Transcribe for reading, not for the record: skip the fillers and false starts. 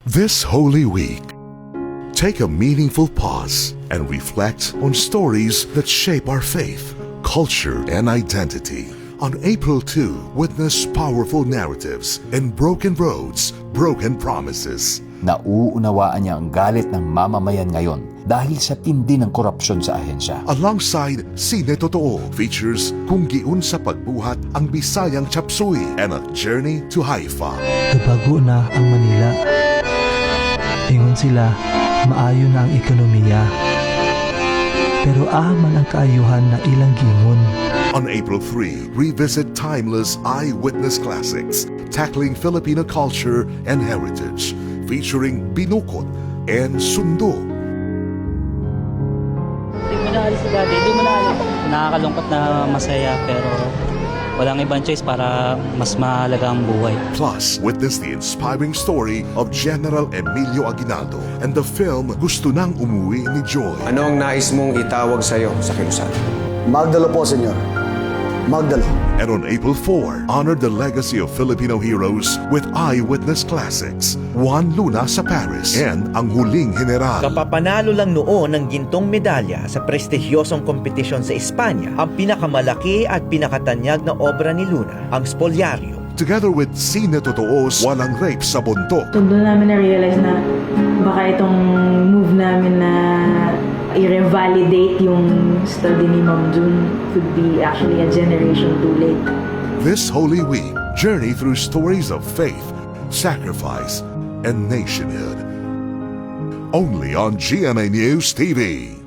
This Holy Week, take a meaningful pause and reflect on stories that shape our faith, culture, and identity. On April 2, witness powerful narratives in Broken Roads, Broken Promises. Nauunawaan niya ang galit ng mamamayan ngayon dahil sa tindi ng korupsyon sa ahensya. Alongside Sine Totoo features Kung Giun sa Pagbuhat ang Bisayang Chapsuy and a Journey to Haifa. Tubago na ang Manila. Ingon sila, maayo na ang ekonomiya. Pero aman ang kaayuhan na ilang gingon. On April 3, revisit timeless eyewitness classics tackling Filipino culture and heritage, featuring Binukod and Sundo. Hindi mo na alis si Daddy, hindi mo na alis. Nakakalungkot na masaya pero walang ibang choice para mas mahalaga ang buhay. Plus, witness the inspiring story of General Emilio Aguinaldo and the film Gusto Nang Umuwi ni Joy. Ano ang nais mong itawag sa'yo sa kilusan? Magdalo po, senyor. Magdalo. And on April 4, honor the legacy of Filipino heroes with eyewitness classics, Juan Luna sa Paris and Ang Huling General. Kapapanalo lang noon ng gintong medalya sa prestigyosong kompetisyon sa Espanya, ang pinakamalaki at pinakatanyag na obra ni Luna, ang Spoliario. Together with Sine Totoo's Walang Rape sa Bundok. So doon namin na-realize na baka itong move namin na i-revalidate yung study ni Ma'am June could be actually a generation too late. This Holy Week, journey through stories of faith, sacrifice, and nationhood. Only on GMA News TV.